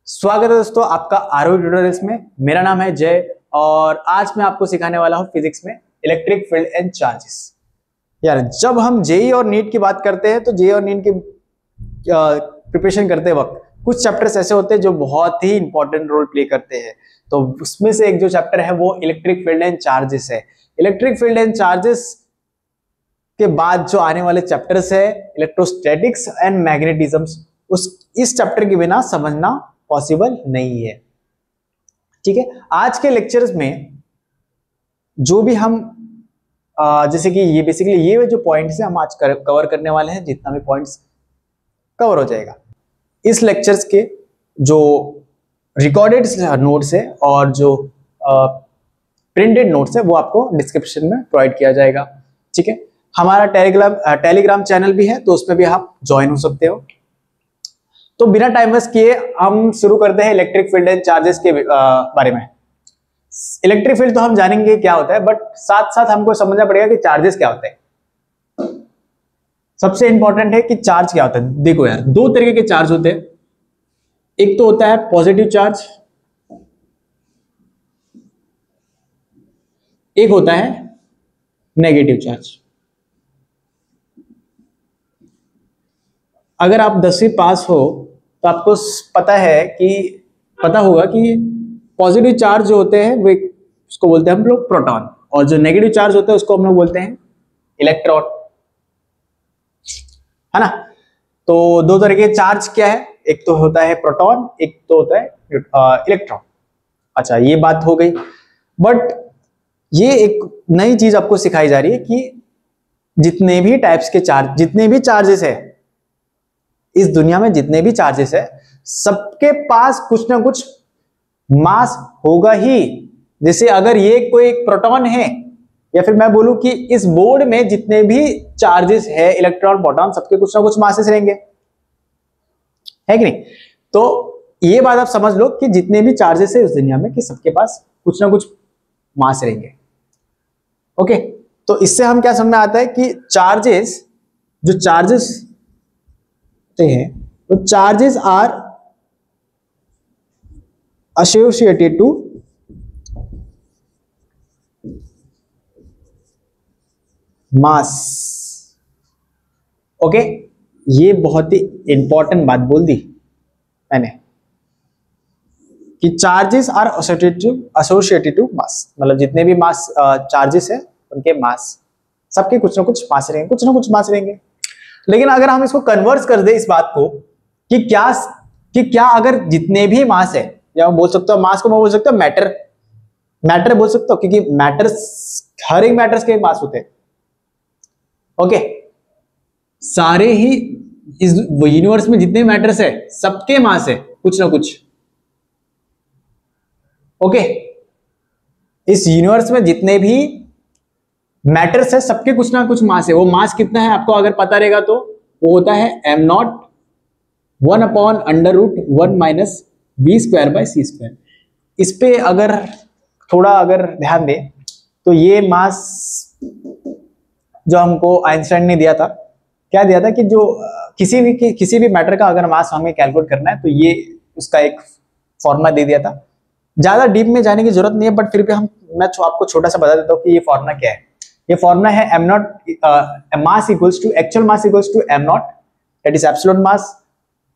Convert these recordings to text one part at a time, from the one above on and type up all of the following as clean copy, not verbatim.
स्वागत है दोस्तों आपका आरओ ट्यूटोरियल्स में। मेरा नाम है जय और आज मैं आपको सिखाने वाला हूं फिजिक्स में इलेक्ट्रिक फील्ड एंड चार्जेस। यार जब हम जेई और नीट की बात करते हैं तो जेई और नीट की प्रिपरेशन करते वक्त कुछ चैप्टर्स ऐसे होते हैं जो बहुत ही इंपॉर्टेंट रोल प्ले करते हैं। तो उसमें से एक जो चैप्टर है वो इलेक्ट्रिक फील्ड एंड चार्जेस है। इलेक्ट्रिक फील्ड एंड चार्जेस के बाद जो आने वाले चैप्टर्स है इलेक्ट्रोस्टैटिक्स एंड मैग्नेटिज्म्स, इस चैप्टर के बिना समझना पॉसिबल नहीं है। ठीक है, आज के लेक्चर्स में जो भी हम जैसे कि ये बेसिकली ये जो पॉइंट्स है हम आज कवर करने वाले हैं। जितना भी पॉइंट्स कवर हो जाएगा इस लेक्चर्स के जो रिकॉर्डेड नोट्स है और जो प्रिंटेड नोट्स है वो आपको डिस्क्रिप्शन में प्रोवाइड किया जाएगा। ठीक है, हमारा टेलीग्राम चैनल भी है तो उसमें भी आप ज्वाइन हो सकते हो। तो बिना टाइम वेस्ट किए हम शुरू करते हैं इलेक्ट्रिक फील्ड एंड चार्जेस के बारे में। इलेक्ट्रिक फील्ड तो हम जानेंगे क्या होता है, बट साथ साथ हमको समझना पड़ेगा कि चार्जेस क्या होते हैं। सबसे इंपॉर्टेंट है कि चार्ज क्या होता है। देखो यार, दो तरीके के चार्ज होते हैं। एक तो होता है पॉजिटिव चार्ज, एक होता है नेगेटिव चार्ज। अगर आप 10वीं पास हो तो आपको पता होगा कि पॉजिटिव चार्ज जो होते हैं वो उसको बोलते हैं हम लोग प्रोटॉन, और जो नेगेटिव चार्ज होते हैं उसको हम लोग बोलते हैं इलेक्ट्रॉन, है ना। तो दो तरह के चार्ज क्या है, एक तो होता है प्रोटॉन, एक तो होता है इलेक्ट्रॉन। अच्छा, ये बात हो गई। बट ये एक नई चीज आपको सिखाई जा रही है कि जितने भी टाइप्स के चार्ज, जितने भी चार्जेस है इस दुनिया में, जितने भी चार्जेस है सबके पास कुछ ना कुछ मास होगा ही। जैसे अगर ये कोई एक प्रोटॉन है, या फिर मैं बोलूं कि इस बोर्ड में जितने भी चार्जेस है इलेक्ट्रॉन प्रोटॉन, सबके कुछ ना कुछ मासेस रहेंगे, है कि नहीं। तो ये बात आप समझ लो कि जितने भी चार्जेस है इस दुनिया में कि सबके पास कुछ ना कुछ मास रहेंगे। ओके, तो इससे हम क्या समझ में आता है कि जो चार्जेस हैं वो charges are associated to mass. Okay, ये बहुत ही इंपॉर्टेंट बात बोल दी मैंने कि charges are associated to mass, मतलब जितने भी मास चार्जेस है उनके मास, सबके कुछ ना कुछ मास रहेंगे, कुछ ना कुछ मास रहेंगे। लेकिन अगर हम इसको कन्वर्ट कर दे इस बात को कि क्या अगर जितने भी मास है, या मैं बोल सकता हूं मास को मैं बोल सकता हूं मैटर बोल सकता हूं, क्योंकि हर एक मैटर्स के मास होते हैं। ओके, सारे ही इस यूनिवर्स में जितने मैटर्स है सबके मास है कुछ ना कुछ। ओके, इस यूनिवर्स में जितने भी मैटर्स है सबके कुछ ना कुछ मास है। वो मास कितना है आपको अगर पता रहेगा तो वो होता है m0 1/√1 माइनस v²/c²। इस पे अगर ध्यान दे तो ये मास जो हमको आइंस्टाइन ने दिया था, क्या दिया था कि जो किसी भी मैटर का अगर मास हमें कैलकुलेट करना है तो ये उसका एक फॉर्मूला दे दिया था। ज्यादा डीप में जाने की जरूरत नहीं है, बट फिर भी मैं आपको छोटा सा बता देता हूँ कि ये फॉर्मूला क्या है। ये फॉर्मूला है mass equals to actual mass equals to m0, that is absolute mass,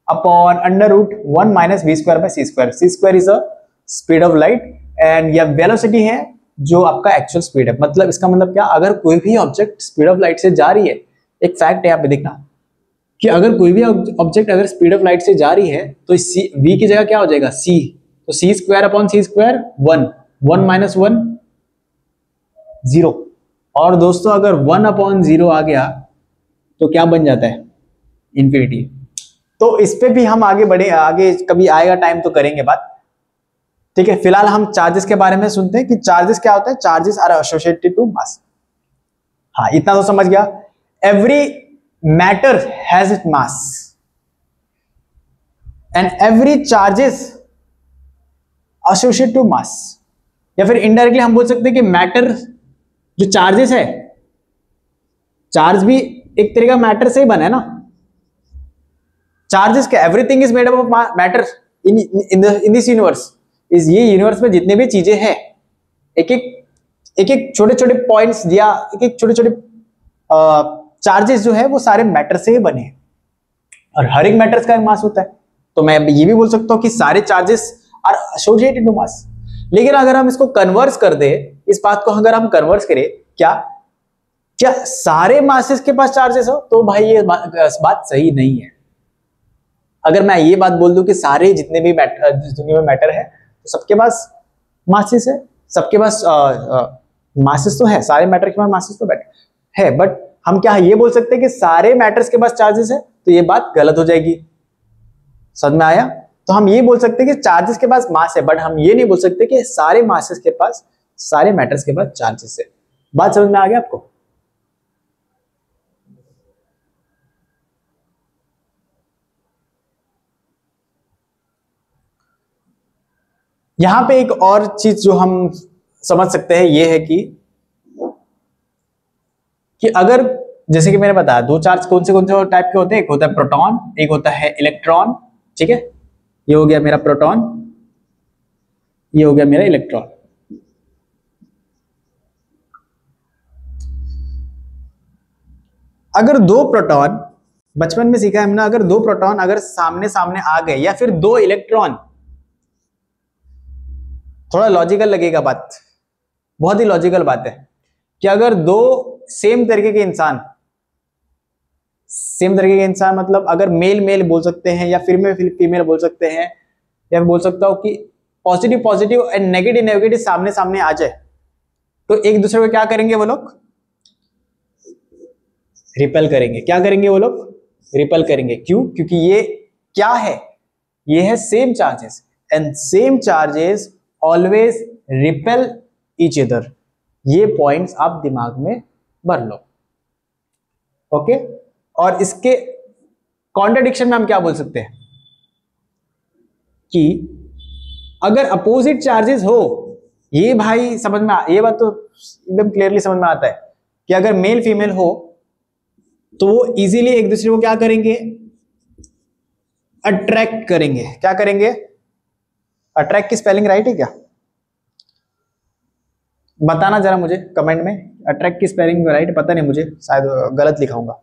upon √1 minus v²/c²। c² is a speed of light and यह वेलोसिटी है जो आपका एक्चुअल स्पीड है। मतलब इसका मतलब क्या, अगर कोई भी ऑब्जेक्ट स्पीड ऑफ लाइट से जा रही है, एक फैक्ट है यहाँ पे देखना कि अगर कोई भी ऑब्जेक्ट अगर स्पीड ऑफ लाइट से जा रही है तो v की जगह क्या हो जाएगा c, तो c²/c², 1 माइनस 1 0। और दोस्तों अगर 1/0 आ गया तो क्या बन जाता है, इंफिनिटी। तो इस पे भी हम आगे कभी आएगा टाइम तो करेंगे बात। ठीक है, फिलहाल हम चार्जेस के बारे में सुनते हैं कि चार्जेस क्या होता है। Charges are associated to mass. हाँ, इतना तो समझ गया। Every matter has it mass and every charges associated to mass. या फिर इनडायरेक्टली हम बोल सकते हैं कि मैटर जो चार्जेस है, चार्ज भी एक तरह का मैटर से ही बना है ना। चार्जेस क्या, everything is made up of matter, in this universe, इस ये यूनिवर्स में जितने भी चीजें हैं, एक एक छोटे छोटे पॉइंट्स या एक एक छोटे छोटे चार्जेस जो है वो सारे मैटर से ही बने हैं, और हर एक मैटर्स का एक मास होता है। तो मैं ये भी बोल सकता हूँ कि सारे charges are associated to mass. लेकिन अगर हम इसको कन्वर्स कर दे, इस बात को अगर हम कन्वर्स करें, क्या क्या सारे मासेस के पास चार्जेस हो, तो भाई ये बात सही नहीं है। अगर मैं ये बात बोल दूं कि सारे जितने भी दुनिया में मैटर है तो सबके पास मासेस है, सबके पास मासेस तो है, सारे मैटर के पास मासेस तो है, बट हम क्या ये बोल सकते हैं कि सारे मैटर्स के पास चार्जेस है, तो ये बात गलत हो जाएगी। समझ में आया? तो हम ये बोल सकते हैं कि चार्जेस के पास मास है, बट हम ये नहीं बोल सकते कि सारे मासेस के पास, सारे मैटर्स के पास चार्जेस है। बात समझ में आ गया आपको? यहां पे एक और चीज जो हम समझ सकते हैं ये है कि अगर जैसे कि मैंने बताया दो चार्ज कौन से टाइप के होते हैं, एक होता है प्रोटॉन, एक होता है इलेक्ट्रॉन। ठीक है, ये हो गया मेरा प्रोटॉन, ये हो गया मेरा इलेक्ट्रॉन। अगर दो प्रोटॉन, बचपन में सीखा है हमने, अगर दो प्रोटॉन अगर सामने सामने आ गए, या फिर दो इलेक्ट्रॉन, थोड़ा लॉजिकल लगेगा बात, बहुत ही लॉजिकल बात है कि अगर दो सेम तरीके के इंसान, सेम तरीके के इंसान मतलब अगर मेल मेल बोल सकते हैं या फीमेल फीमेल बोल सकते हैं, या बोल सकता हूं कि positive positive and negative negative सामने सामने आ जाए, तो एक दूसरे को क्या करेंगे वो लोग? रिपेल करेंगे। क्या करेंगे वो लोग? रिपेल करेंगे। क्यों? क्योंकि ये क्या है? ये है same charges, and same charges always repel each other. ये पॉइंट्स आप दिमाग में भर लो। ओके, और इसके कॉन्ट्रडिक्शन में हम क्या बोल सकते हैं कि अगर अपोजिट चार्जेस हो, ये भाई समझ में ये बात तो एकदम क्लियरली समझ में आता है कि अगर मेल फीमेल हो तो वो इजीली एक दूसरे को क्या करेंगे? अट्रैक्ट करेंगे। क्या करेंगे? अट्रैक्ट की स्पेलिंग राइट है क्या? बताना जरा मुझे कमेंट में, अट्रैक्ट की स्पेलिंग राइट? पता नहीं, मुझे शायद गलत लिखाऊंगा।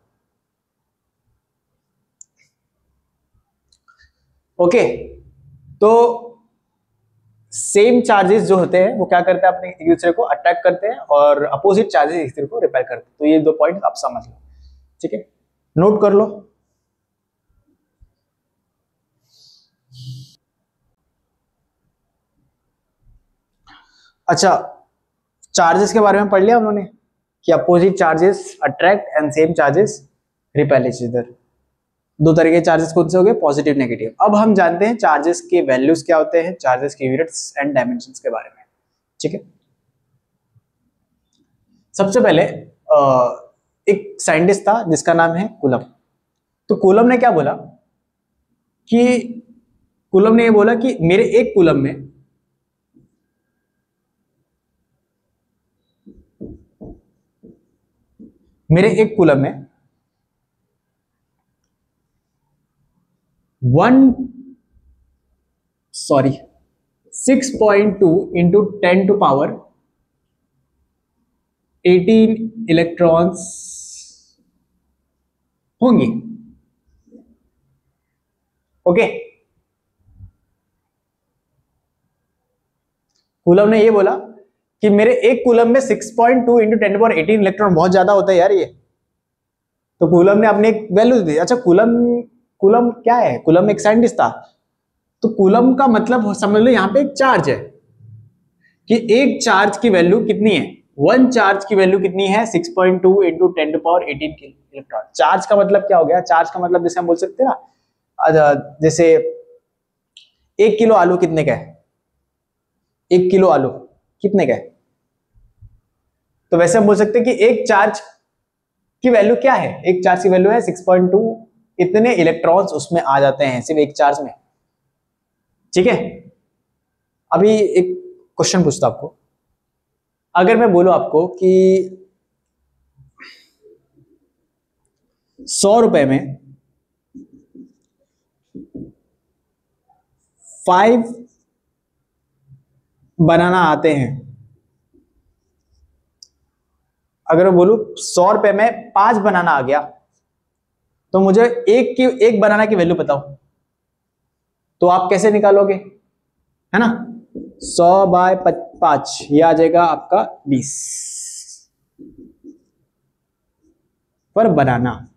ओके, तो सेम चार्जेस जो होते हैं वो क्या करते हैं? अपने एक दूसरे को अट्रैक्ट करते हैं, और अपोजिट चार्जेस एक दूसरे को रिपेल करते हैं। तो ये दो पॉइंट आप समझ लो। ठीक है, नोट कर लो। अच्छा, चार्जेस के बारे में पढ़ लिया उन्होंने कि opposite charges attract and same charges repel each other. दो तरह के चार्जेस कौन से हो गए? Positive negative. अब हम जानते हैं चार्जेस के वैल्यूज क्या होते हैं, चार्जेस के यूनिट्स एंड डायमेंशंस के बारे में। ठीक है, सबसे पहले एक साइंटिस्ट था जिसका नाम है कूलम। तो कूलम ने क्या बोला कि कूलम ने ये बोला कि मेरे एक कूलम में मेरे एक कूलम में 6.2 इंटू 10 टू पावर 18 इलेक्ट्रॉन्स होंगे। ओके, कूलम ने ये बोला कि मेरे एक कूलम में 6.2 इंटू 10 पावर 18 इलेक्ट्रॉन, बहुत ज्यादा होता है यार ये। तो कूलम ने अपनी एक वैल्यू दी। अच्छा, कूलम क्या है? कूलम एक साइंटिस्ट था। तो कूलम का मतलब समझ लो यहां पे एक चार्ज है, कि एक चार्ज की वैल्यू कितनी है? वन चार्ज की वैल्यू कितनी है? 6.2 into 10 to power 18 electron. Charge का मतलब क्या हो गया? चार्ज का मतलब जैसे हम बोल सकते हैं ना, जैसे 1 किलो आलू कितने का है? 1 किलो आलू कितने का है? तो वैसे हम बोल सकते हैं कि एक चार्ज की वैल्यू क्या है? एक चार्ज की वैल्यू है 6.2, इतने इलेक्ट्रॉन्स उसमें आ जाते हैं सिर्फ एक चार्ज में। ठीक है, अभी एक क्वेश्चन पूछता आपको। अगर मैं बोलूं आपको कि 100 रुपए में 5 बनाना आते हैं, अगर मैं बोलूं 100 रुपए में 5 बनाना आ गया, तो मुझे एक बनाना की वैल्यू बताओ, तो आप कैसे निकालोगे, है ना। 100/5 ये आ जाएगा आपका 20 पर बनाना,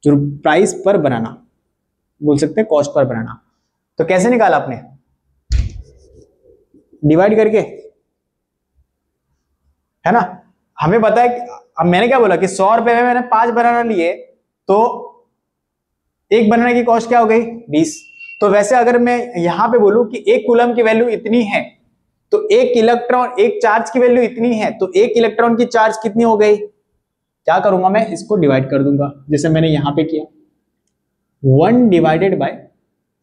जो प्राइस पर बनाना बोल सकते हैं, कॉस्ट पर बनाना। तो कैसे निकाला आपने, डिवाइड करके, है ना। हमें पता है अब मैंने क्या बोला कि 100 रुपए में मैंने 5 बनाना लिए, तो एक बनाने की कॉस्ट क्या हो गई, 20। तो वैसे अगर मैं यहां पे बोलूं कि एक कूलम की वैल्यू इतनी है, तो एक इलेक्ट्रॉन, एक चार्ज की वैल्यू इतनी है, तो एक इलेक्ट्रॉन की चार्ज कितनी हो गई, क्या करूंगा मैं, इसको डिवाइड कर दूंगा, जैसे मैंने यहां पे किया। 1 डिवाइडेड बाय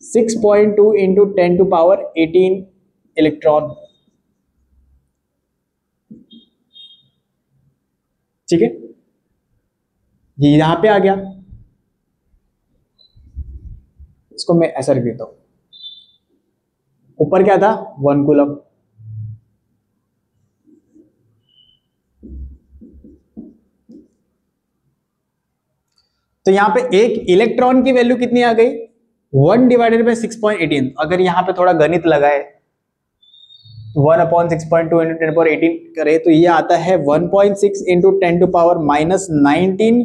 6.2 इंटू 10⁻18 इलेक्ट्रॉन, ठीक है, ये यहां पे आ गया। इसको मैं ऐसा रख देता हूं, ऊपर क्या था, 1 कूलम, तो यहां पे एक इलेक्ट्रॉन की वैल्यू कितनी आ गई, 1 डिवाइडेड बाय 6.18। अगर यहां पे थोड़ा गणित लगाए, 1/6.2 इंटू 10⁻18 करे, तो ये आता है 1.6 इंटू 10⁻−19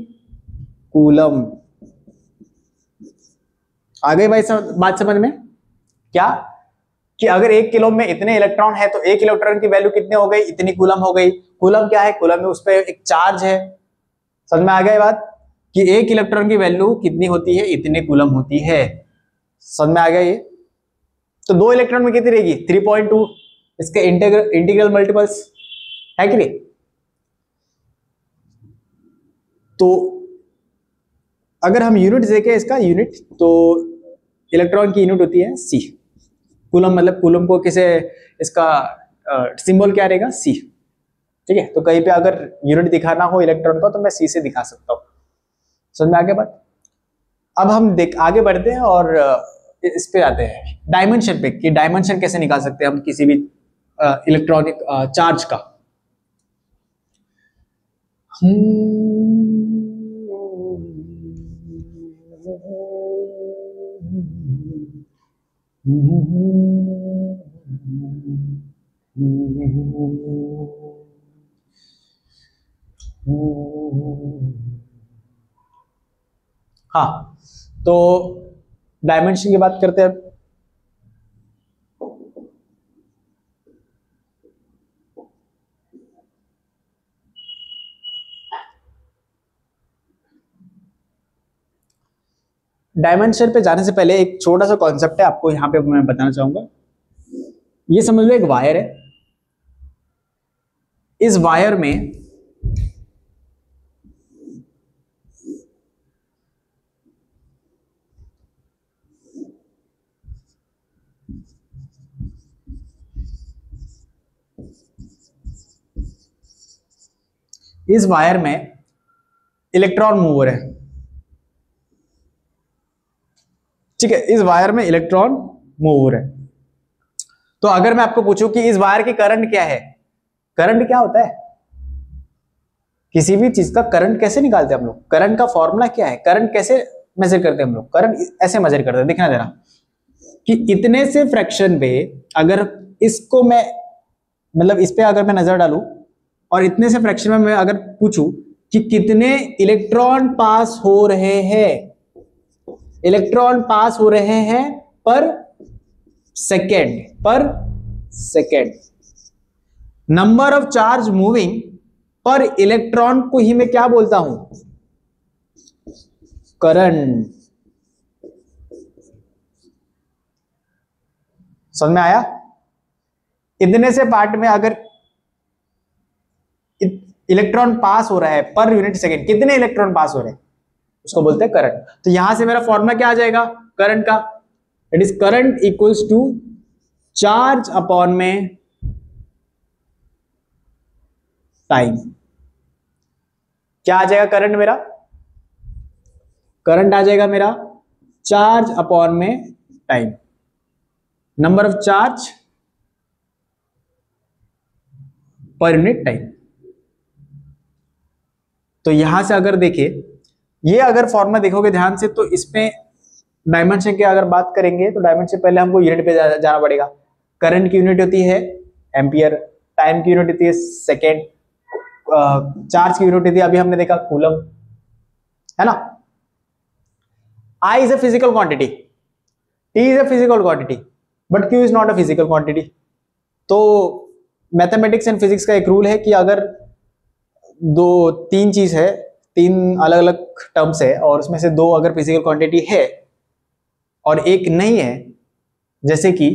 कूलम। आ गई भाई बात समझ में, क्या कि अगर 1 किलो में इतने इलेक्ट्रॉन है, तो 1 इलेक्ट्रॉन की वैल्यू कितनी हो गई, इतनी कूलम हो गई। कूलम क्या है, कूलम में उस पर एक चार्ज है, समझ में आ गया ये बात, कि 1 इलेक्ट्रॉन की वैल्यू कितनी होती है, इतने कूलम होती है, समझ में आ गया ये। तो 2 इलेक्ट्रॉन में कितनी रहेगी, 3.2, इसके इंटीग्रल मल्टीपल्स है कि नहीं। तो अगर हम यूनिट देखें इसका यूनिट, तो इलेक्ट्रॉन की यूनिट होती है सी, कूलम मतलब कूलम को किसे, इसका सिंबल क्या रहेगा, सी, ठीक है। तो कहीं पे अगर यूनिट दिखाना हो इलेक्ट्रॉन का, तो मैं सी से दिखा सकता हूं, समझ में आ गया बात। अब हम आगे बढ़ते हैं और इस पे आते हैं डायमेंशन पे, कि डायमेंशन कैसे निकाल सकते हैं हम किसी भी इलेक्ट्रॉनिक चार्ज का। हाँ, तो डायमेंशन की बात करते हैं। डायमेंशन पे जाने से पहले एक छोटा सा कॉन्सेप्ट है, आपको यहां पे मैं बताना चाहूंगा। ये समझ लो एक वायर है, इस वायर में इलेक्ट्रॉन मूवर है, ठीक है, इस वायर में इलेक्ट्रॉन मूवर है। तो अगर मैं आपको पूछूं कि इस वायर की करंट क्या है, करंट क्या होता है, किसी भी चीज का करंट कैसे निकालते हैं हम लोग, करंट का फॉर्मूला क्या है, करंट कैसे मेजर करते हैं हम लोग, करंट ऐसे मेजर करते हैं, दिखना जरा, कि इतने से फ्रैक्शन पे अगर इसको मैं, मतलब इस पे अगर मैं नजर डालूं, और इतने से फ्रैक्शन में मैं अगर पूछूं कि कितने इलेक्ट्रॉन पास हो रहे हैं, इलेक्ट्रॉन पास हो रहे हैं पर second, number of charge moving पर इलेक्ट्रॉन को ही मैं क्या बोलता हूं, करंट। समझ में आया, इतने से पार्ट में अगर इलेक्ट्रॉन पास हो रहा है पर यूनिट सेकेंड, कितने इलेक्ट्रॉन पास हो रहे हैं, उसको बोलते हैं करंट। तो यहां से मेरा फॉर्मूला क्या आ जाएगा करंट का, it is current equals to charge upon में टाइम। क्या आ जाएगा करंट मेरा, करंट आ जाएगा मेरा चार्ज अपॉन में टाइम, नंबर ऑफ चार्ज पर यूनिट टाइम। तो यहां से अगर देखिए, ये अगर फॉर्मूला देखोगे ध्यान से तो इसमें डायमेंशन की अगर बात करेंगे तो डायमेंशन पहले हमको यूनिट पे जाना पड़ेगा। करंट की यूनिट होती है एम्पियर, टाइम की यूनिट होती है सेकेंड, चार्ज की यूनिट होती है अभी हमने देखा कूलम, है ना। I is a physical quantity, T is a physical quantity, but Q is not a physical quantity. तो मैथमेटिक्स एंड फिजिक्स का एक रूल है कि अगर तीन चीज है, तीन अलग अलग टर्म्स है और उसमें से दो अगर फिजिकल क्वांटिटी है और एक नहीं है, जैसे कि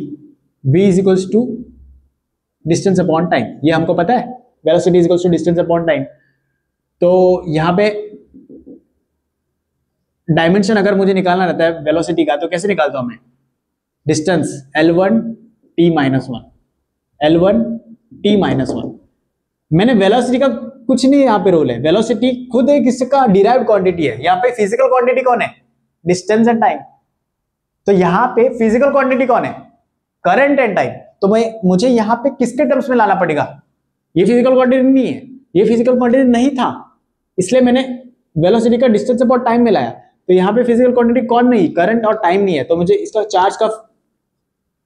v is equals to distance upon time, ये हमको पता है velocity is equals to distance upon time. तो यहाँ पे डायमेंशन अगर मुझे निकालना रहता है वेलोसिटी का तो कैसे निकालता हूं मैं, distance L1 t minus one, L1 t minus one. मैंने वेलोसिटी का कुछ नहीं यहाँ पे रोल है, वेलोसिटी खुद एक इसका डिराइव्ड क्वांटिटी है। यहाँ पे फिजिकल क्वांटिटी कौन है, डिस्टेंस एंड टाइम। तो यहाँ पे फिजिकल क्वांटिटी कौन है, करंट एंड टाइम। तो मुझे यहाँ पे किसके टर्म्स में लाना पड़ेगा, ये फिजिकल क्वांटिटी नहीं है, ये फिजिकल क्वांटिटी नहीं था, इसलिए मैंने वेलोसिटी का डिस्टेंस अपॉन टाइम में लाया। तो यहाँ पे फिजिकल क्वांटिटी कौन नहीं, करंट और टाइम नहीं है, तो मुझे इसका चार्ज का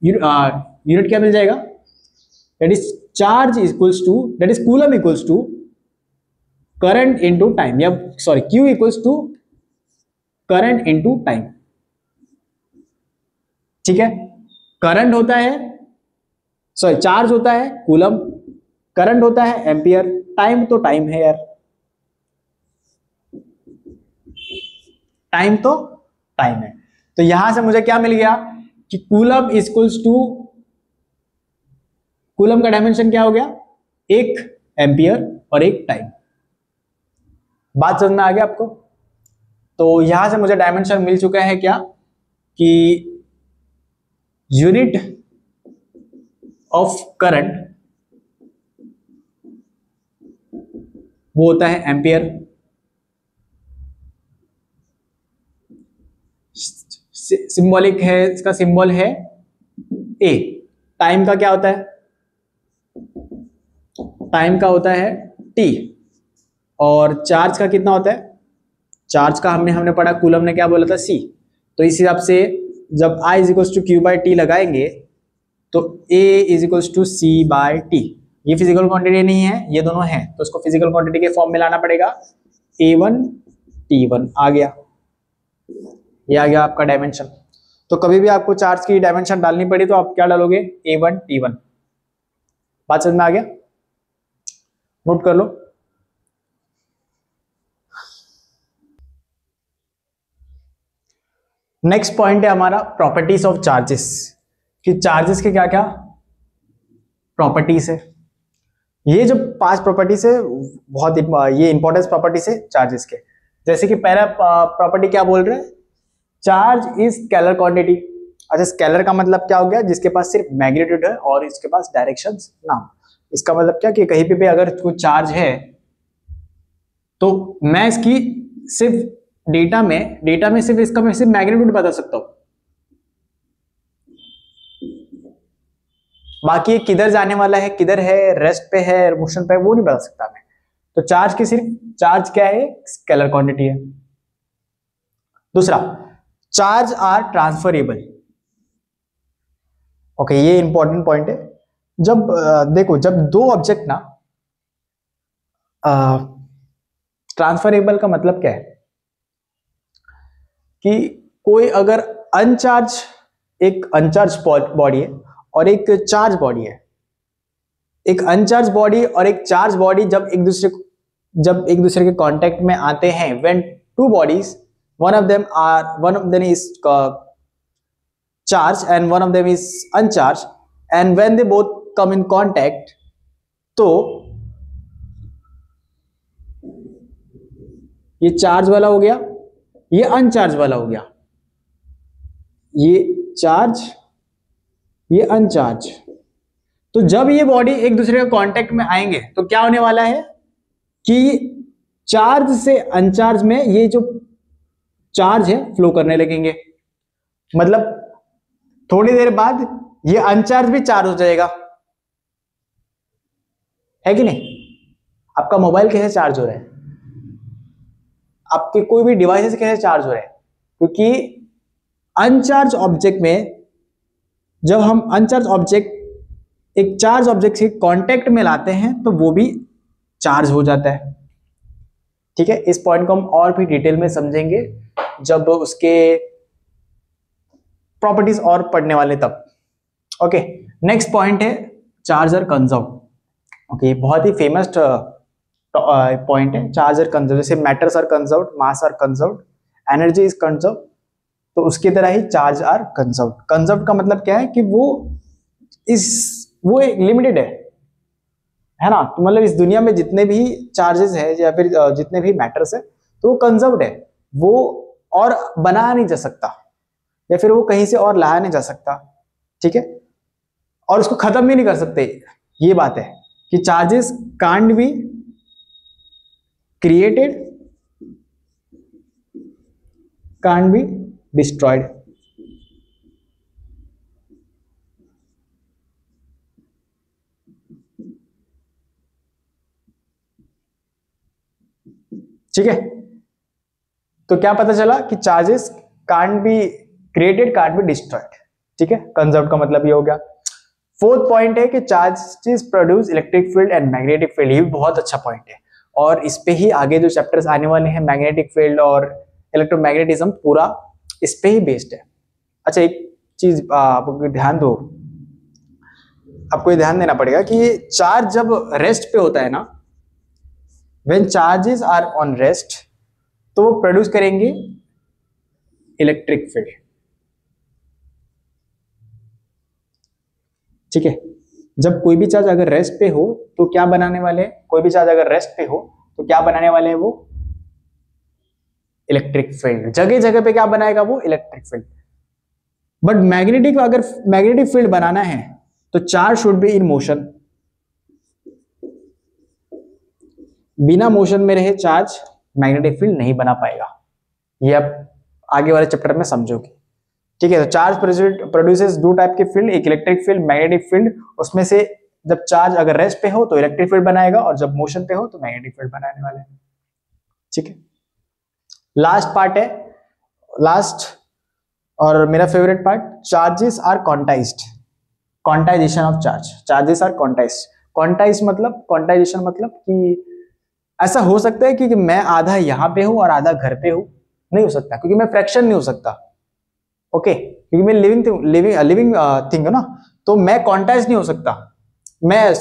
यूनिट क्या मिल जाएगा, that is charge equals to, that is coulomb equals to current into time, या sorry Q equals to current into time. ठीक है, करंट होता है, सॉरी चार्ज होता है कूलम, करंट होता है एम्पियर, टाइम तो टाइम है यार, टाइम तो टाइम है। तो यहां से मुझे क्या मिल गया कि कूलम इक्वल्स टू, कूलम का डायमेंशन क्या हो गया, एक एम्पियर और एक टाइम। बात समझ में आ गया आपको। तो यहां से मुझे डायमेंशन मिल चुका है क्या, कि यूनिट ऑफ करंट वो होता है एम्पियर, सिंबॉलिक है, इसका सिंबल है ए। टाइम का क्या होता है, टाइम का होता है टी, और चार्ज का कितना होता है, चार्ज का हमने पढ़ा, कूलम ने क्या बोला था सी। तो इस हिसाब से जब I is equals to Q by T लगाएंगे तो A is equals to C by T. ये फिजिकल क्वांटिटी नहीं है, ये दोनों है, तो इसको फिजिकल क्वांटिटी के फॉर्म में लाना पड़ेगा। A1 T1 आ गया, ये आ गया आपका डायमेंशन। तो कभी भी आपको चार्ज की डायमेंशन डालनी पड़ी तो आप क्या डालोगे, A1 T1। बात समझ में आ गया, नोट कर लो। नेक्स्ट पॉइंट है हमारा प्रॉपर्टीज ऑफ चार्जेस, कि चार्जेस के क्या क्या प्रॉपर्टीज है। ये जो 5 प्रॉपर्टीज है बहुत ये इंपॉर्टेंट प्रॉपर्टीज है चार्जेस के। जैसे कि पहला प्रॉपर्टी क्या बोल रहे हैं, चार्ज इज स्केलर क्वांटिटी। अच्छा, स्केलर का मतलब क्या हो गया, जिसके पास सिर्फ मैग्नीट्यूड है और इसके पास डायरेक्शंस ना हो। इसका मतलब क्या कि कहीं पे भी अगर कोई चार्ज है तो मैं इसकी सिर्फ डेटा में सिर्फ इसका मैं सिर्फ मैग्नीट्यूड बता सकता हूं, बाकी ये किधर जाने वाला है, किधर है, रेस्ट पे है, मोशन पे है, वो नहीं बता सकता मैं। तो चार्ज की सिर्फ, चार्ज क्या है, स्केलर क्वांटिटी है। दूसरा, चार्ज आर ट्रांसफरेबल। ओके, ये इंपॉर्टेंट पॉइंट है। जब देखो, जब दो ऑब्जेक्ट ना, ट्रांसफरेबल का मतलब क्या है कि कोई अगर एक अनचार्ज बॉडी है और एक चार्ज बॉडी है, एक अनचार्ज बॉडी और एक चार्ज बॉडी जब एक दूसरे के कांटेक्ट में आते हैं, when two bodies, one of them is charged and one of them is uncharged, and when they both come in contact, तो ये चार्ज वाला हो गया, ये अनचार्ज वाला हो गया, ये चार्ज, ये अनचार्ज। तो जब ये बॉडी एक दूसरे के कांटेक्ट में आएंगे तो क्या होने वाला है कि चार्ज से अनचार्ज में ये जो चार्ज है फ्लो करने लगेंगे। मतलब थोड़ी देर बाद ये अनचार्ज भी चार्ज हो जाएगा, है कि नहीं? आपका मोबाइल कैसे चार्ज हो रहा है, आपके कोई भी डिवाइसेस कैसे चार्ज हो रहे हैं? क्योंकि अनचार्ज ऑब्जेक्ट में, जब हम अनचार्ज ऑब्जेक्ट एक चार्ज ऑब्जेक्ट से कांटेक्ट में लाते हैं तो वो भी चार्ज हो जाता है। ठीक है, इस पॉइंट को हम और भी डिटेल में समझेंगे जब उसके प्रॉपर्टीज और पढ़ने वाले तब। ओके, नेक्स्ट पॉइंट है चार्जर कंजर्व। ओके, बहुत ही फेमस पॉइंट है चार्जर कंजर्व। जैसे matters are conserved, mass are conserved, energy is conserve, तो उसकी तरह ही चार्ज आर कंजर्व्ड। कंजर्व्ड का मतलब क्या है कि वो एक लिमिटेड है ना? तो मतलब इस दुनिया में जितने भी चार्जेस है या फिर जितने भी मैटर्स है तो वो कंजर्व्ड है, वो और बनाया नहीं जा सकता या फिर वो कहीं से और लाया नहीं जा सकता। ठीक है, और उसको खत्म भी नहीं कर सकते। ये बात है कि charges can't be created, can't be destroyed. ठीक है, तो क्या पता चला कि charges can't be created, can't be destroyed. ठीक है, कंजर्व का मतलब ये हो गया। फोर्थ पॉइंट है कि charges produce electric field and magnetic field. ये भी बहुत अच्छा पॉइंट है और इस पे ही आगे जो चैप्टर्स आने वाले हैं, मैग्नेटिक फील्ड और इलेक्ट्रोमैग्नेटिज्म, पूरा इस पे ही बेस्ड है। अच्छा, एक चीज आपको ध्यान दो, आपको ये ध्यान देना पड़ेगा कि ये चार्ज जब रेस्ट पे होता है ना, when charges are on rest, तो वो प्रोड्यूस करेंगे इलेक्ट्रिक फील्ड। ठीक है, जब कोई भी चार्ज अगर रेस्ट पे हो तो क्या बनाने वाले हैं? कोई भी चार्ज अगर रेस्ट पे हो तो क्या बनाने वाले हैं? वो इलेक्ट्रिक फील्ड। जगह जगह पे क्या बनाएगा? वो इलेक्ट्रिक फील्ड। बट मैग्नेटिक, अगर मैग्नेटिक फील्ड बनाना है तो charge should be in motion. बिना मोशन में रहे चार्ज मैग्नेटिक फील्ड नहीं बना पाएगा। ये आप आगे वाले चैप्टर में समझोगे। ठीक है, तो चार्ज प्रोड्यूसेस दो टाइप के फील्ड, एक इलेक्ट्रिक फील्ड, मैग्नेटिक फील्ड। उसमें से जब चार्ज अगर रेस्ट पे हो तो इलेक्ट्रिक फील्ड बनाएगा और जब मोशन पे हो तो मैग्नेटिक फील्ड बनाने वाले हैं। ठीक है, लास्ट पार्ट है, लास्ट और मेरा favourite part, charges are quantized. Quantization of charge, charges are quantized. Quantize मतलब, क्वांटाइजेशन मतलब कि ऐसा हो सकता है कि मैं आधा यहां पे हूं और आधा घर पे हूं, नहीं हो सकता क्योंकि मैं फ्रैक्शन नहीं हो सकता। ओके, क्योंकि मैं लिविंग थिंग है ना, तो मैं क्वांटाइज नहीं हो सकता। मैं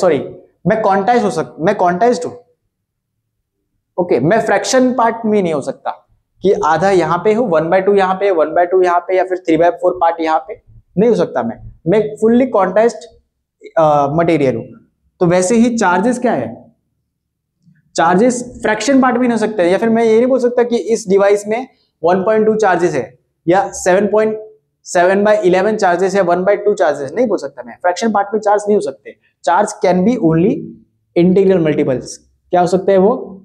क्वांटाइज्ड हूं। ओके, मैं फ्रैक्शन पार्ट में नहीं हो सकता कि आधा यहां पे हूं, 1/2 यहां पे, 1/2 यहां पे, या फिर 3/4 पार्ट यहां पे, नहीं हो सकता। मैं फुल्ली क्वांटाइज्ड मटेरियल हूं। तो वैसे ही चार्जेस क्या है? चार्जेस फ्रैक्शन पार्ट भी नहीं हो सकते, या फिर मैं ये नहीं बोल सकता कि इस डिवाइस में 1.2 चार्जेस है या 7.7/11 चार्जेस है, 1/2 चार्जेस, नहीं बोल सकता मैं। फ्रैक्शन पार्ट में चार्ज नहीं हो सकते। Charge can be only integral multiples. क्या हो सकते हैं वो?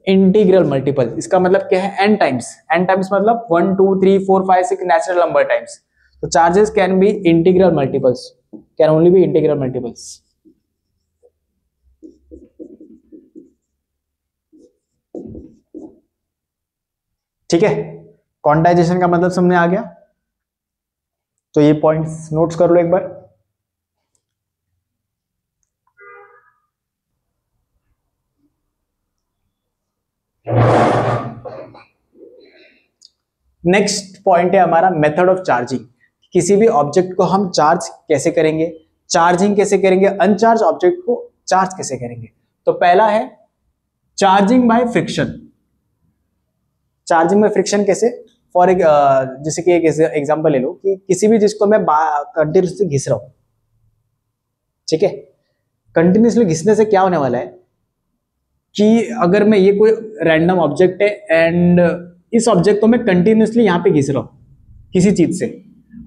Integral multiple. इसका मतलब क्या है? n times. n टाइम्स मतलब 1 2 3 4 5 6 नेचुरल नंबर टाइम्स। तो charges can be integral multiples, can only be integral multiples. ठीक है, क्वांटाइजेशन का मतलब समझ में आ गया? तो ये पॉइंट्स नोट्स कर लो एक बार। नेक्स्ट पॉइंट है हमारा मेथड ऑफ चार्जिंग। किसी भी ऑब्जेक्ट को हम चार्ज कैसे करेंगे, चार्जिंग कैसे करेंगे, अनचार्ज ऑब्जेक्ट को चार्ज कैसे करेंगे। तो पहला है charging by friction. Charging by friction कैसे? फॉर एक जैसे कि एक एग्जांपल ले लो कि किसी भी चीज को मैं कंटिन्यूसली घिस रहा हूं। ठीक है, कंटिन्यूसली घिसने से क्या होने वाला है कि अगर मैं, ये कोई रैंडम ऑब्जेक्ट है एंड इस ऑब्जेक्ट को मैं कंटिन्यूसली यहां पे घिस रहा हूं किसी चीज से,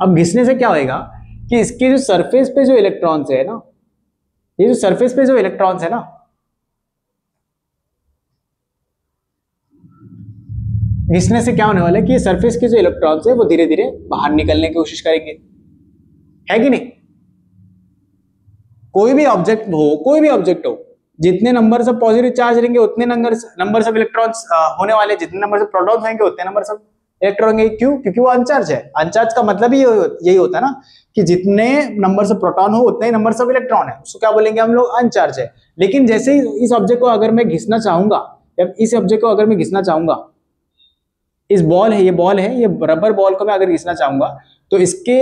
अब घिसने से क्या होएगा कि इसके जो सरफेस पे जो इलेक्ट्रॉन्स है ना, ये जो सरफेस पे जो इलेक्ट्रॉन्स है ना, घिसने से क्या होने वाला है कि सरफेस के जो इलेक्ट्रॉन्स है वो धीरे धीरे बाहर निकलने की कोशिश करेंगे, है कि नहीं? कोई भी ऑब्जेक्ट हो, जितने नंबर ऑफ पॉजिटिव चार्ज रहेंगे उतने नंबर ऑफ इलेक्ट्रॉन्स होने वाले, जितने नंबर ऑफ प्रोटॉन्स होंगे उतने नंबर ऑफ इलेक्ट्रॉन होंगे। क्यों? क्योंकि वो अनचार्ज है। अनचार्ज का मतलब ही यही होता है ना कि जितने नंबर ऑफ प्रोटॉन हो उतने ही नंबर ऑफ इलेक्ट्रॉन है, उसको क्या बोलेंगे हम लोग? अनचार्ज है। लेकिन जैसे ही इस ऑब्जेक्ट को अगर मैं घिसना चाहूंगा, या इस ऑब्जेक्ट को अगर मैं घिसना चाहूंगा, इस बॉल है, ये रबर बॉल को मैं अगर घिसना चाहूंगा, तो इसके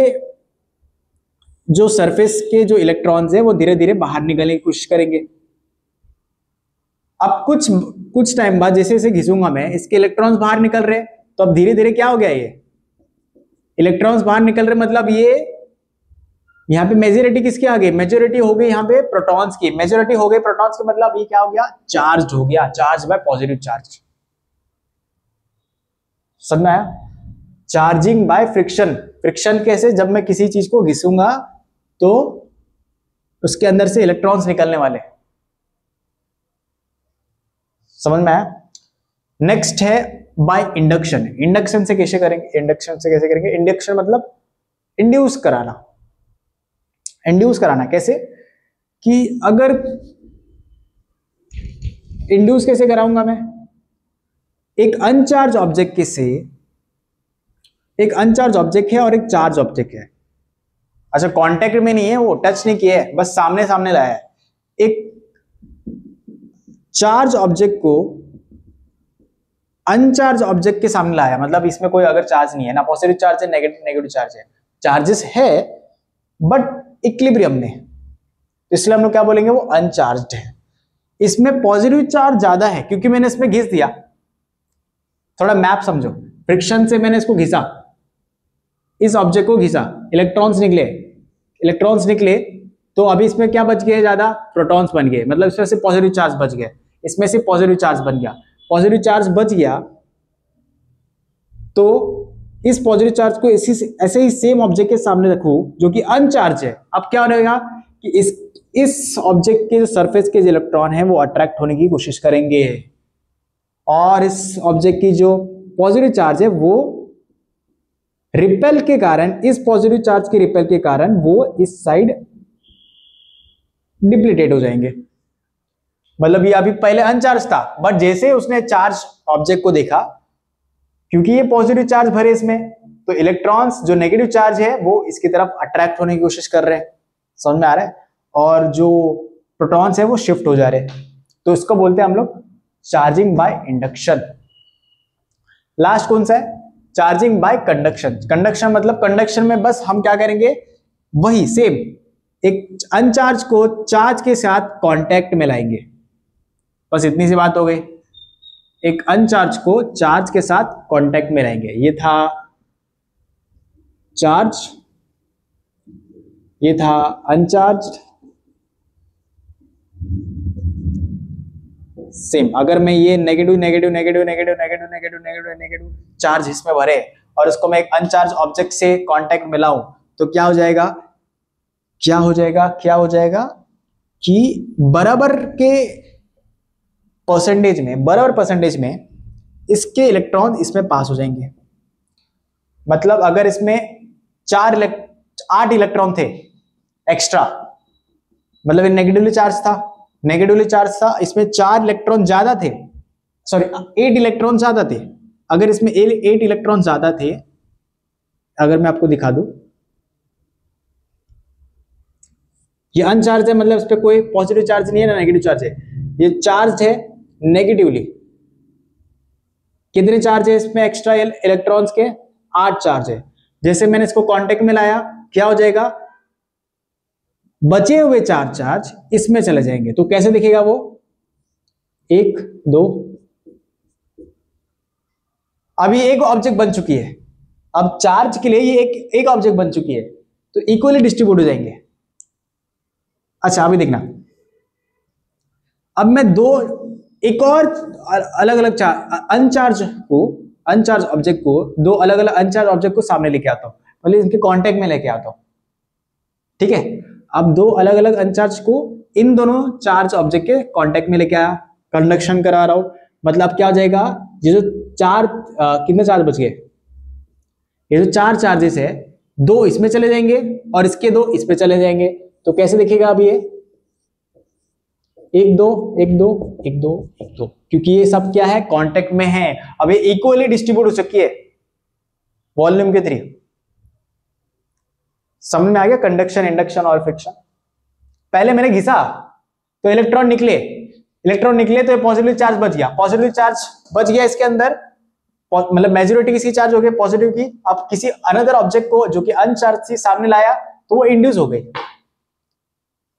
जो सरफेस के जो इलेक्ट्रॉन्स है वो धीरे धीरे बाहर निकलने की कोशिश करेंगे। अब कुछ टाइम बाद जैसे जैसे घिसूंगा मैं, इसके इलेक्ट्रॉन्स बाहर निकल रहे, तो अब धीरे धीरे क्या हो गया, ये इलेक्ट्रॉन्स बाहर निकल रहे, मतलब ये यहाँ पे मेजोरिटी किसकी आ गई? मेजोरिटी हो गई यहाँ पे प्रोटॉन्स की। मेजोरिटी हो गई प्रोटॉन्स की, मतलब ये क्या हो गया? चार्ज हो गया, चार्ज बाय पॉजिटिव चार्ज। समझ में आया? Charging by friction. फ्रिक्शन कैसे? जब मैं किसी चीज को घिसूंगा तो उसके अंदर से इलेक्ट्रॉन्स निकलने वाले। समझ में आया? नेक्स्ट है बाय इंडक्शन। इंडक्शन से कैसे करेंगे? इंडक्शन मतलब इंड्यूस कराना। इंड्यूस कराना कैसे? कि अगर इंड्यूस कैसे कराऊंगा मैं? एक अनचार्ज ऑब्जेक्ट एक अनचार्ज ऑब्जेक्ट है और एक चार्ज ऑब्जेक्ट है। अच्छा, कांटेक्ट में नहीं है, वो टच नहीं किया है, बस सामने सामने लाया है। एक चार्ज ऑब्जेक्ट को अनचार्ज ऑब्जेक्ट के सामने लाया, मतलब इसमें कोई अगर चार्ज नहीं है, ना पॉजिटिव चार्ज है नेगेटिव चार्ज है, चार्जेस है बट इक्विलिब्रियम में, तो इसलिए हम लोग क्या बोलेंगे? वो अनचार्ज्ड है। इसमें पॉजिटिव चार्ज ज्यादा है क्योंकि मैंने इसमें घिस दिया। थोड़ा मैप समझो, फ्रिक्शन से मैंने इसको घिसा, इस ऑब्जेक्ट को घिसा, इलेक्ट्रॉन्स निकले, तो अभी इसमें क्या बच गए? ज्यादा प्रोटॉन्स बन गए, मतलब इसमें से पॉजिटिव चार्ज बच गए, इसमें से पॉजिटिव चार्ज बन गया। पॉजिटिव चार्ज बच गया तो इस पॉजिटिव चार्ज को ऐसे ही सेम ऑब्जेक्ट के सामने रखूं जो कि अनचार्ज है। अब क्या होगा कि इस ऑब्जेक्ट के जो सरफेस के जो इलेक्ट्रॉन है वो अट्रैक्ट होने की कोशिश करेंगे, और इस ऑब्जेक्ट की जो पॉजिटिव चार्ज है वो रिपेल के कारण, इस पॉजिटिव चार्ज के रिपेल के कारण वो इस साइड डिप्लीटेड हो जाएंगे। मतलब ये अभी पहले अनचार्ज था, बट जैसे उसने चार्ज ऑब्जेक्ट को देखा, क्योंकि ये पॉजिटिव चार्ज भरे इसमें, तो इलेक्ट्रॉन्स जो नेगेटिव चार्ज है वो इसकी तरफ अट्रैक्ट होने की कोशिश कर रहे हैं। समझ में आ रहा है? और जो प्रोटॉन्स है वो शिफ्ट हो जा रहे हैं, तो इसको बोलते हैं हम लोग चार्जिंग बाय इंडक्शन। लास्ट कौन सा है? Charging by conduction. कंडक्शन मतलब कंडक्शन में बस हम क्या करेंगे? वही सेम, एक अनचार्ज को चार्ज के साथ कांटेक्ट में लाएंगे, बस इतनी सी बात हो गई। एक अनचार्ज को चार्ज के साथ कांटेक्ट में लाएंगे। ये था चार्ज, ये था अनचार्ज। सेम, अगर मैं ये नेगेटिव चार्ज इसमें भरे और उसको मैं एक अनचार्ज ऑब्जेक्ट से कांटेक्ट में लाऊं, तो क्या हो जाएगा कि बराबर परसेंटेज में इसके इलेक्ट्रॉन इसमें पास हो जाएंगे। मतलब अगर इसमें 8 इलेक्ट्रॉन थे एक्स्ट्रा, मतलब ये नेगेटिवली चार्ज था, इसमें 4 इलेक्ट्रॉन ज्यादा थे, सॉरी 8 इलेक्ट्रॉन ज्यादा थे। अगर इसमें 8 इलेक्ट्रॉन ज्यादा थे, अगर मैं आपको दिखा दूं, ये अनचार्ज है, मतलब इस पर कोई पॉजिटिव चार्ज नहीं है ना नेगेटिव चार्ज है, ये चार्ज है नेगेटिवली। कितने चार्ज है इसमें एक्स्ट्रा इलेक्ट्रॉन्स के? 8 चार्ज है। जैसे मैंने इसको कांटेक्ट में लाया, क्या हो जाएगा? बचे हुए 4 चार्ज इसमें चले जाएंगे। तो कैसे दिखेगा वो? 1 2, अभी एक ऑब्जेक्ट बन चुकी है, अब चार्ज के लिए ये एक ऑब्जेक्ट बन चुकी है, तो इक्वली डिस्ट्रीब्यूट हो जाएंगे। अच्छा अभी देखना, अब मैं एक और अलग अलग अनचार्ज ऑब्जेक्ट को, 2 अलग अलग अनचार्ज ऑब्जेक्ट को सामने लेके आता हूं, मतलब इनके कांटेक्ट में लेके आता हूं। ठीक है, अब 2 अलग अलग अनचार्ज को इन दोनों चार्ज ऑब्जेक्ट के कांटेक्ट में लेके आया, कंडक्शन करा रहा हूं। मतलब क्या हो जाएगा, ये जो चार कितने चार्ज बच गए, ये जो चार चार्जेस है, दो इसमें चले जाएंगे और इसके दो इस पे चले जाएंगे। तो कैसे दिखेगा अब ये, एक दो एक दो एक दो एक दो, क्योंकि ये सब क्या है, कांटेक्ट में है। अब ये इक्वली डिस्ट्रीब्यूट हो चुकी है वॉल्यूम के थ्रू। समझ में आ गया कंडक्शन, इंडक्शन और फ्रिक्शन। पहले मैंने घिसा तो इलेक्ट्रॉन निकले, तो ये पॉजिटिव चार्ज बच गया, पॉजिटिव चार्ज बच गया इसके अंदर, मतलब मेजॉरिटी किसी चार्ज हो गई पॉजिटिव की। अब किसी अनदर ऑब्जेक्ट को जो कि अनचार्ज थी सामने लाया तो वो इंड्यूस हो गई।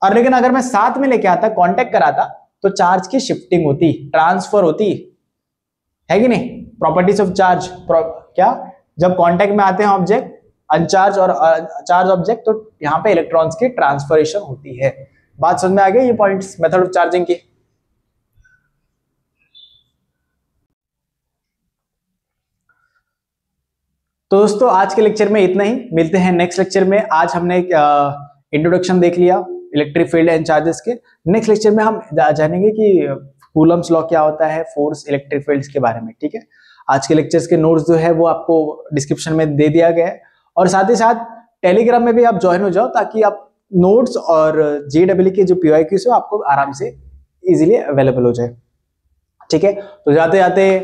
और लेकिन अगर मैं साथ में लेके आता, कांटेक्ट कराता, तो चार्ज की शिफ्टिंग होती, ट्रांसफर होती है कि नहीं। प्रॉपर्टीज ऑफ चार्ज क्या, जब कांटेक्ट में आते हैं ऑब्जेक्ट अनचार्ज और चार्ज ऑब्जेक्ट, तो यहां पे इलेक्ट्रॉन्स की ट्रांसफरेशन होती है। बात समझ में आ गई, ये पॉइंट्स मेथड ऑफ चार्जिंग की। तो दोस्तों आज के लेक्चर में इतना ही, मिलते हैं नेक्स्ट लेक्चर में। आज हमने इंट्रोडक्शन देख लिया इलेक्ट्रिक फील्ड एंड चार्जेस के। नेक्स्ट लेक्चर में हम जानेंगे कि कूलम्स लॉ क्या होता है, फोर्स, इलेक्ट्रिक फील्ड्स के बारे में। ठीक है, आज के लेक्चर्स के नोट्स जो है वो आपको डिस्क्रिप्शन में दे दिया गया है, और साथ ही साथ टेलीग्राम में भी आप ज्वाइन हो जाओ, ताकि आप नोट्स और JEE के जो PYQs है आपको आराम से इजीली अवेलेबल हो जाए। ठीक है, तो जाते जाते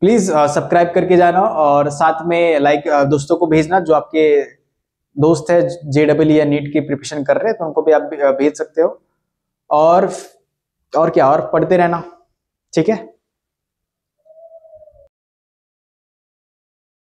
प्लीज सब्सक्राइब करके जाना, और साथ में लाइक दोस्तों को भेजना जो आपके दोस्त है JEE या नीट की प्रिपरेशन कर रहे हैं, तो उनको भी आप भेज सकते हो। और क्या, और पढ़ते रहना। ठीक है।